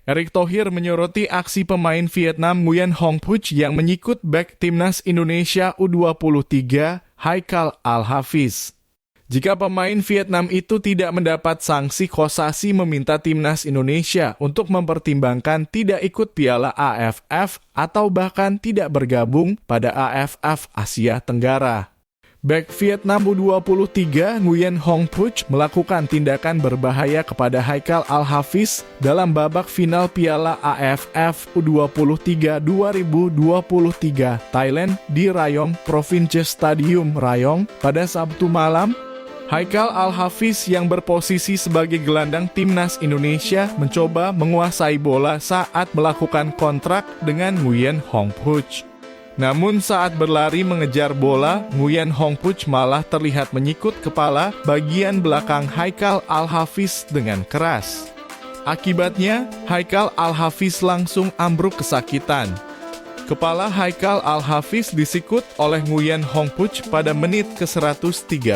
Erick Thohir menyoroti aksi pemain Vietnam Nguyen Hong Puch yang menyikut bek timnas Indonesia U23 Haikal Al-Hafiz. Jika pemain Vietnam itu tidak mendapat sanksi, Kosasi meminta timnas Indonesia untuk mempertimbangkan tidak ikut Piala AFF atau bahkan tidak bergabung pada AFF Asia Tenggara. Bek Vietnam U23 Nguyen Hong Puch melakukan tindakan berbahaya kepada Haikal Al-Hafiz dalam babak final Piala AFF U23 2023 Thailand di Rayong Province Stadium Rayong pada Sabtu malam. Haikal Al-Hafiz yang berposisi sebagai gelandang timnas Indonesia mencoba menguasai bola saat melakukan kontrak dengan Nguyen Hong Puch. Namun saat berlari mengejar bola, Nguyen Hong Puch malah terlihat menyikut kepala bagian belakang Haikal Al-Hafiz dengan keras. Akibatnya, Haikal Al-Hafiz langsung ambruk kesakitan. Kepala Haikal Al-Hafiz disikut oleh Nguyen Hong Puch pada menit ke-113.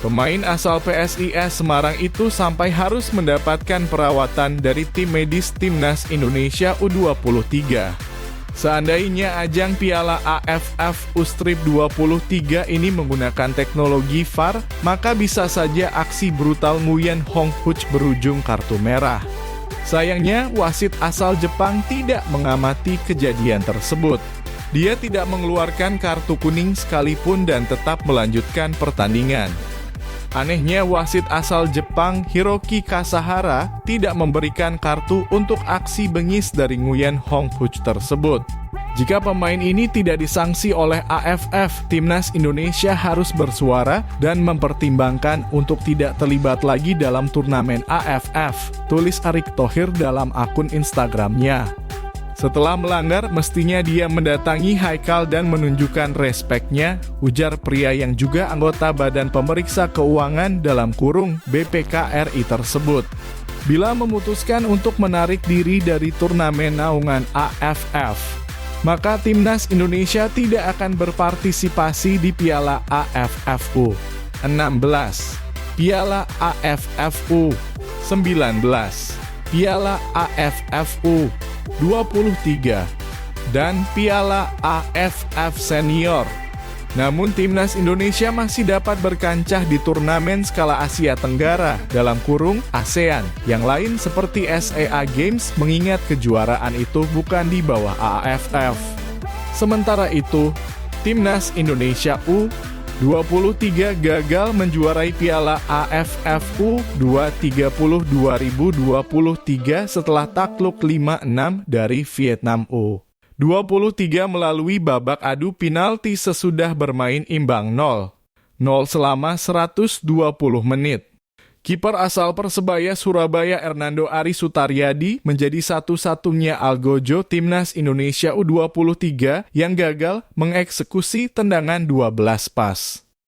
Pemain asal PSIS Semarang itu sampai harus mendapatkan perawatan dari tim medis timnas Indonesia U23. Seandainya ajang Piala AFF U-Strip 23 ini menggunakan teknologi VAR, maka bisa saja aksi brutal Nguyen Hong Puch berujung kartu merah. Sayangnya, wasit asal Jepang tidak mengamati kejadian tersebut. Dia tidak mengeluarkan kartu kuning sekalipun dan tetap melanjutkan pertandingan. Anehnya, wasit asal Jepang Hiroki Kasahara tidak memberikan kartu untuk aksi bengis dari Nguyen Hong Puch tersebut. Jika pemain ini tidak disangsi oleh AFF, timnas Indonesia harus bersuara dan mempertimbangkan untuk tidak terlibat lagi dalam turnamen AFF, tulis Erick Thohir dalam akun Instagramnya. Setelah melanggar, mestinya dia mendatangi Haikal dan menunjukkan respeknya, ujar pria yang juga anggota Badan Pemeriksa Keuangan (BPK) RI tersebut. Bila memutuskan untuk menarik diri dari turnamen naungan AFF, maka timnas Indonesia tidak akan berpartisipasi di Piala AFF U16, Piala AFF U19, Piala AFF U23, dan Piala AFF Senior. Namun timnas Indonesia masih dapat berkancah di turnamen skala Asia Tenggara (ASEAN) yang lain seperti SEA Games, mengingat kejuaraan itu bukan di bawah AFF. Sementara itu, timnas Indonesia U23 gagal menjuarai Piala AFF U20 2023 setelah takluk 5-6 dari Vietnam U23 melalui babak adu penalti sesudah bermain imbang 0-0 selama 120 menit. Kiper asal Persebaya Surabaya Hernando Ari Sutaryadi menjadi satu-satunya algojo timnas Indonesia U23 yang gagal mengeksekusi tendangan 12 pas.